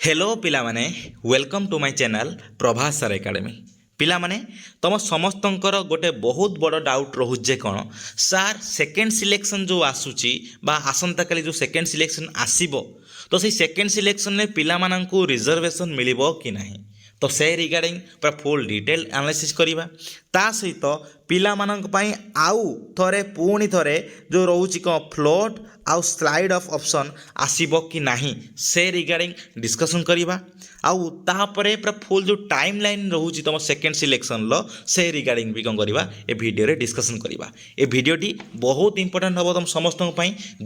Hello पिला माने welcome to my channel Prabhas sir academy पिला माने तुम समस्तंकर गोटे बहुत बड़ डाउट रोचे कौन सार सेकेंड सिलेक्शन जो आसूची बा आसंता काली जो सेकेंड सिलेक्शन आसीबो तो से सेकेंड सिलेक्शन में पिला माननकु रिजर्वेशन मिलिबो कि नहीं तो से रिगार्डिंग पूरा फुल डिटेल एनालिसिस करवा ता सहित पिलामानंक पई आउ थरे पुणी थरे जो रोची कौन फ्लोट आउ स्लाइड ऑफ ऑप्शन आसीबो कि नहीं से रिगार्डिंग डिस्कशन करवा आउ तापरे पूरा फुल जो टाइम लाइन रोची तुम सेकेंड सिलेक्शन लो से रिगार्डिंग भी कौन करवा ए वीडियो रे डिस्कशन करवा ए वीडियोटी बहुत इंपोर्टेंट हम तुम समस्त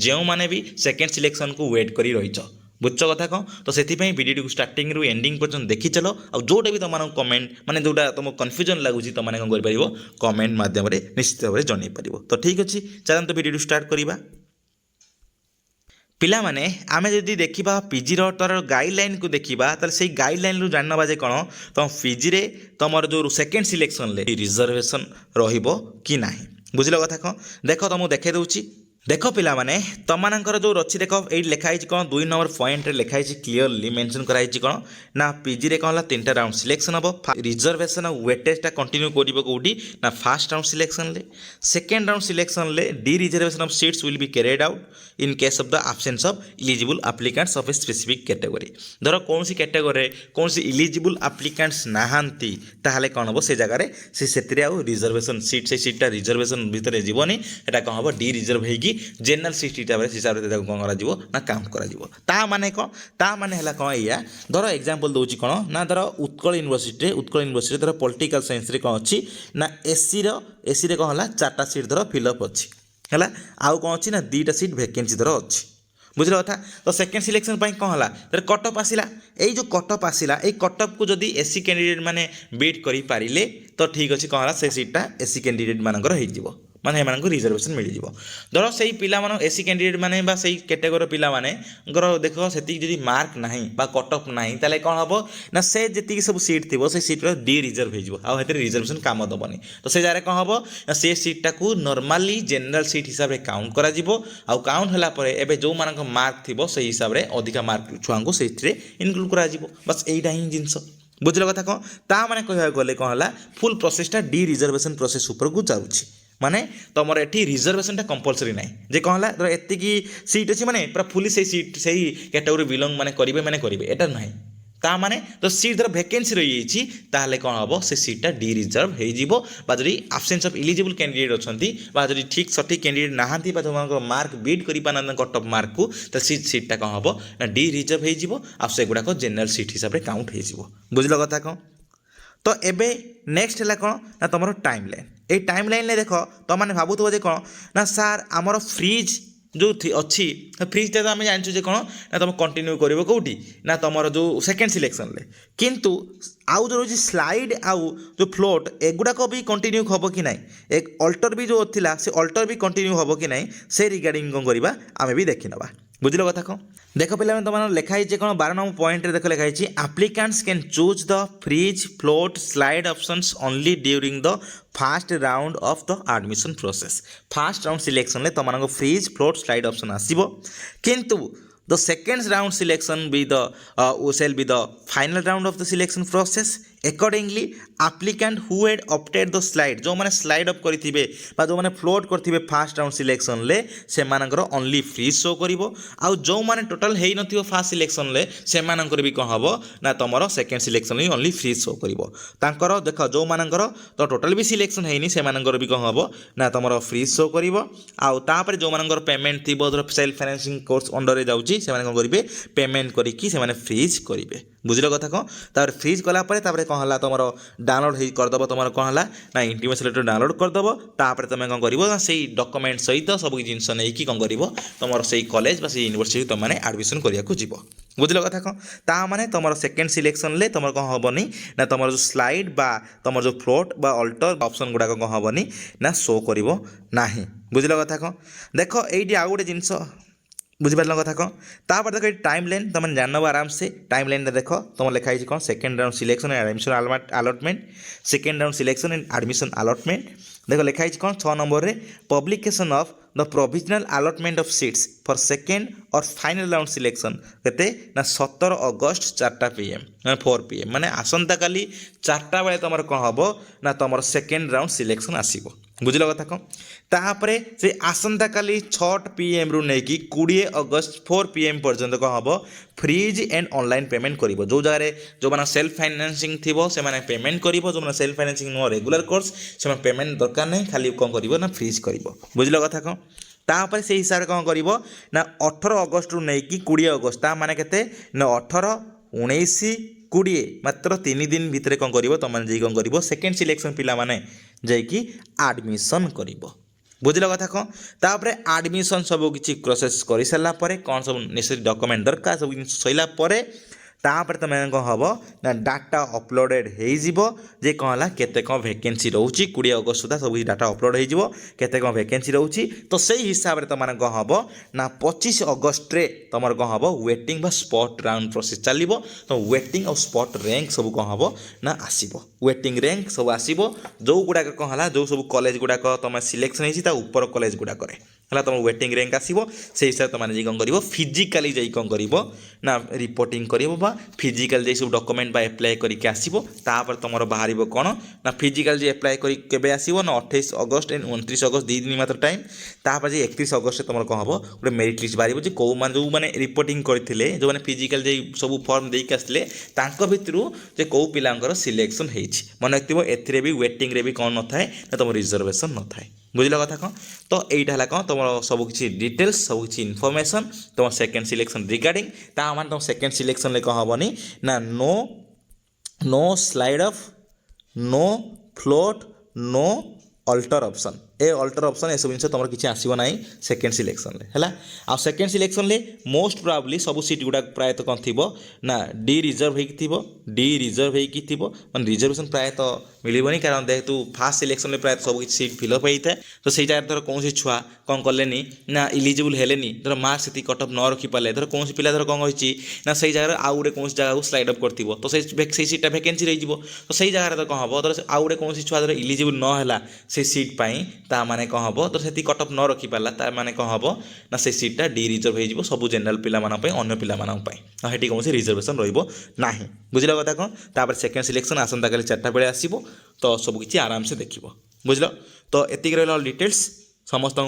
जो मैंने भी सेकेंड सिलेक्शन को वेट करी रहीच बुझ कथा कौन तो से भिडियो को स्टार्टिंग रु एंडिंग पर्यटन देखी चलो और जोटा भी तुम कमेंट माने जोटा तुम कन्फ्यूजन लगुच तुम कौन कर कमेंट मध्यम निश्चित भाव में जन पार तो ठीक अच्छे चलते भिडियो स्टार्ट करवा पिला माने आमे जदि देखिबा पीजी रो तर गाइडलाइन को देखिबा त से गाइडलाइन रु जानबा जे कोन तुम पीजी रे तुमर जो सेकेंड सिलेक्शन ले रिजर्वेशन रहिबो कि नाही बुझलो कथा को देखो तुमको देखे दउची देखो पिला माने तमनकर जो रछि देखो ए लिखाई कौन 2 नंबर पॉइंट रे लिखाई क्लियरली मेंशन कराई कौन ना पीजी रे कौन तीन राउंड सिलेक्शन हम रिजर्वेशन वेटेज टा कंटिन्यू करिबो कोडी ना फर्स्ट राउंड सिलेक्शन ले सेकेंड राउंड सिलेक्शन ले D reservation of seats will be carried out in case of the absence of eligible applicants of a specific category धर कौन सी category कौन सी इलिजिबल एप्लिकेंट्स नहांती ताहले कौन हम से जगह से सेतिरे आउ रिजर्वेशन सीट से सीटा रिजर्वेशन भितर जीवनी एटा कौन हम डी रिजर्व होगी जेनरल सीट हिसाब से कौन कर काउंट कर माने कौन ता माने हला कौन या धर एग्जांपल दउची कौन ना धर उत्कल यूनिवर्सिटी धर पॉलिटिकल साइंस रे कौन अच्छी ना एसी रे कौन हला 4टा सीट धर फिलअप अच्छी है आउ कौन अच्छी ना 2टा सीट वैकेंसी धर अच्छी बुझल कथा तो सेकेंड सिलेक्शन कौन है तर कटअप आसला यही जो कटअप आसला ये कटअप को जदि एसी कैंडिडेट माने बीट करि पारिले तो ठीक अच्छे कौन है से सीटा एसी कैंडिडेट मानकर हो माने एमानक रिजर्वेशन मिल जिवो धर से पिला मान एसी कैंडिडेट माने बा से कैटेगरी पिला माने देखो से जदि मार्क नाही बा कटअप नाही ताले कौन हम ना से जी सब सीट थी से सीट डी रिजर्व हो आते रिजर्वेशन काम दबनी तो से जगह कौन हम ना से सीटा को नॉर्मली जनरल सीट हिसाब से काउंट करा जिवो आउ काउंट होला परे एबे जो मानक मार्क थी से हिसाब से अधिका मार्क छुआ को से इनक्लूड करा जिवो बस एटा ही जिनस बुझल कथा कौन ता माने कहया गले कौन है फुल प्रोसेसटा डी रिजर्वेशन प्रोसेस ऊपर को जाउछि माने तुम एटी रिजर्वेशन टा कंपलसरी ना जे कौन है एति सीट अच्छी माने पूरा फुली से सीट से कैटेगरी बिलोंग माने करेंगे एटा ना ता माने तो सीट धर वैकेंसी रही ताहले कौन हम से सीटा डी रिजर्व हो जदि एब्सेंस ऑफ इलिजिबल कैंडिडेट अच्छा जदि ठीक सठिक कैंडिडेट नहांती जो मार्क बीट कर पाना कटअप मार्क को तो सीटा कौन हम ना डी रिजर्व हो गुड़ाक जनरल सीट हिसाब से काउंट हो बुझल कथा कौन तो एबे नेक्स्ट है कौन ना तुम टाइम लाइन ये टाइम लाइन देख तुम मैंने भावुव जे कौन ना सार आमर फ्रिज जो अच्छी फ्रिजटा तो आम जानूँ कौन ना तुम कंटिन्यू कर कौटी ना तुम जो सेकेंड सिलेक्शन ले किंतु आउ जो रोज स्लाइड आउ जो फ्लोट एगुड़ाक भी कंटिन्यू हम कि ना एक अल्टर भी जो थिला से अल्टर भी कंटिन्यू हम कि ना से रिगार्डिंग कौन करवा आम भी देखी नवा बुझल कथा कौन देख पे तुम लिखाई कौन 12 नंबर पॉइंट देख लिखाई applicants can choose the freeze float slide options only during the first round of the admission process first round selection ले तुम फ्रीज फ्लोट स्लाइड ऑप्शन आसीबो किंतु the second round selection be the sale be the final round of the selection process accordingly applicant who had opted the slide जो मैंने slide up करेंगे जो मैंने float करेंगे फास्ट राउंड सिलेक्शन ले से ओनली फ्रीज शो करिवो आउ जो मैंने टोटल है नथियो फास्ट सिलेक्शन ले से भी कौन हम ना तुम सेकेंड सिलेक्शन ही ओनली फ्रीज शो करिवो तांकर देख जो मानकर तो टोटल भी सिलेक्शन है से भी कौन हम ना तुम फ्रीज शो करिवो आउ तापर जो मानकर पेमेंट थी सेल्फ फाइनेंसिंग कोर्स अंडर रे जाउची से कौन करेंगे पेमेंट करिकी से फ्रीज करेंगे बुझल कथा कौन तापर फ्रीज कलापर कौन है तुम डाउनलोड करदेव तुम कौन है ना इंटीमेशन लेटर डाउनलोड करदेव तापर तुम कौन कर से डॉक्यूमेंट सहित सब जिनस नहीं कौन कर तुम से कॉलेज से यूनिवर्सिटी तुमने एडमिशन करने बुझल कथा कौन ता माने तुम सेकेंड सिलेक्शन ले तुम कौन हेनी ना तुम जो स्लाइड बा तुम जो फ्लोट बा अल्टर ऑप्शन गुड़ाक कौन हेनी ना शो कर बुझल कथा कौन देख ये आउ गोटे जिनस बुझिपार कथा कौन तापर देख टाइम लाइन तुम जान आराम से टाइम लाइन देख तुम लिखाई कौन second round selection and admission allotment second round selection and admission allotment देख लिखाई कौन 6 नंबर रे publication of the provisional allotment of seats for second और फाइनल राउंड सिलेक्शन केते ना 17 अगस्त 4टा PM 4 PM माने आसंता काली 4टा बेले तुम कौन हम ना तुम सेकेंड राउंड सिलेक्शन आसो बुझल कथा कौन तापर से आसंता काली 6 PM रु नहीं 20 अगस्त 4 PM पर्यंत कौन हम फ्रीज एंड ऑनलाइन पेमेंट कर जो जगह जो मैंने सेल्फ फाइनेंसिंग थी से मैंने पेमेंट कर जो मैंने सेल्फ फाइनेंसिंग नुह रेगुलर कोर्स से पेमेंट दरकार नहीं खाली कौन कर फ्रीज कर बुझल कथा कौन तापर से हिसाब से कौन कर ना 18 अगस्त रु नहीं 20 अगस्त ता माने केते ना 18 19 20 मात्र 3 दिन भितर कौन कर तुम कौन कर सेकेंड सिलेक्शन पिला माने जाइकी आडमिशन कर बुझल कथा कौन तापर आडमिशन सब किसी प्रोसेस कर सारापर कौन सब नेसेसरी डॉक्यूमेंट दरकार सब सैला तापर तुम कौन हम ना डाटा अपलोडेड हो जे कौन है केते कौन वैकेंसी रोचे 20 अगस्त सुधा सब डाटा अपलोड हो केते कौन वैकेंसी रोचे तो सही हिसाब से तुम कौन हम ना 25 अगस्त रे तुम कौन हम वेटिंग बा स्पॉट राउंड प्रोसेस चलो तो वेटिंग और स्पॉट रैंक सब कौन हम ना आसो वेटिंग रैंक सब आसो जो गुड़ाक कौन है जो सब कॉलेज गुड़ाक तुम सिलेक्शन होता ऊपर कॉलेज गुड़ाक है तुम वेटिंग रैंक आसो से हिसाब से तुमने कौन कर फिजिकाली जा कौन कर ना रिपोर्टिंग कर फिजिकाल जे सब डॉक्यूमेंट बा एप्लाई करके आसो तापर तुम बाहर कौन ना फिजिकाल जे एप्लाई कर आसो ना 28 अगस्त एंड 29 अगस्त 2 दिन मात्र टाइम तापर जे 31 अगस्त तुम कौन हम गोटे मेरिट लिस्ट बाहर जो कौ मान जो मैंने रिपोर्टिंग करते जो मैंने फिजिकाल जे सब फॉर्म देके आसते भितर जे कौ पिलांकर सिलेक्शन होती मन रखिए एथिरे भी वेटिंग रे भी कौन न थाए ना तुम रिजर्वेशन न थाए बुझल कथा कौन तो यहीटा है कौन तुम सब किसी डिटेल्स सब किसी इनफॉरमेशन तुम सेकेंड सिलेक्शन रिगार्डिंग ता मान तुम सेकेंड सिलेक्शन ले कौन हेनी ना no slide off no float no alter option ए अल्टर ऑप्शन सब जिन तुम किसी आसो ना सेकेंड सिलेक्शन है आ सेकेंड सिलेक्शन ले मोस्ट प्रोबेबली सब सीट गुड़ा प्रायतः कौन थी ना डी रिजर्व होती रिजर्वेशन प्रायतः मिलबनी कारण जेहेतु फास्ट सिलेक्शन में प्रायतः सब सीट फिलअप होता है तो सही जगह धर कौन छुआ कौन कले ना इलिजिबल है धर मार्क्स से कटअप न रखिपारे धर कौन पिला धर कौन होती ना सही जगह आउ गोटे कौन जगह स्लाइड अप कर तो से सीटा वैकेंसी रही तो सही जगह कौन हम धर आउ गोटे कौन छुआ धर इलिजिबल न से सीट पाई ता माने कौन हम तो से कटअप न रखिपारा ता माने कौन हम ना से सीटा डी रिजर्व हो सब जेनराल पिला अन्य पिला हेटी कौन रिजर्वेशन रहा बुझल कथा कौन तापर सेकेंड सिलेक्शन आसंता काली 4टा बेले आसो तो सब किसी आराम से देख बुझल तो एतिक रहा डिटेल्स समस्त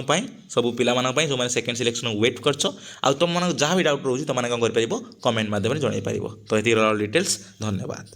सब पिला जो मैंने सेकेंड सिलेक्शन वेट कर तुम जहाँ भी डाउट रोचे तुमने कौन कर कमेंट माध्यम जनई पार तो ये डिटेल्स धन्यवाद।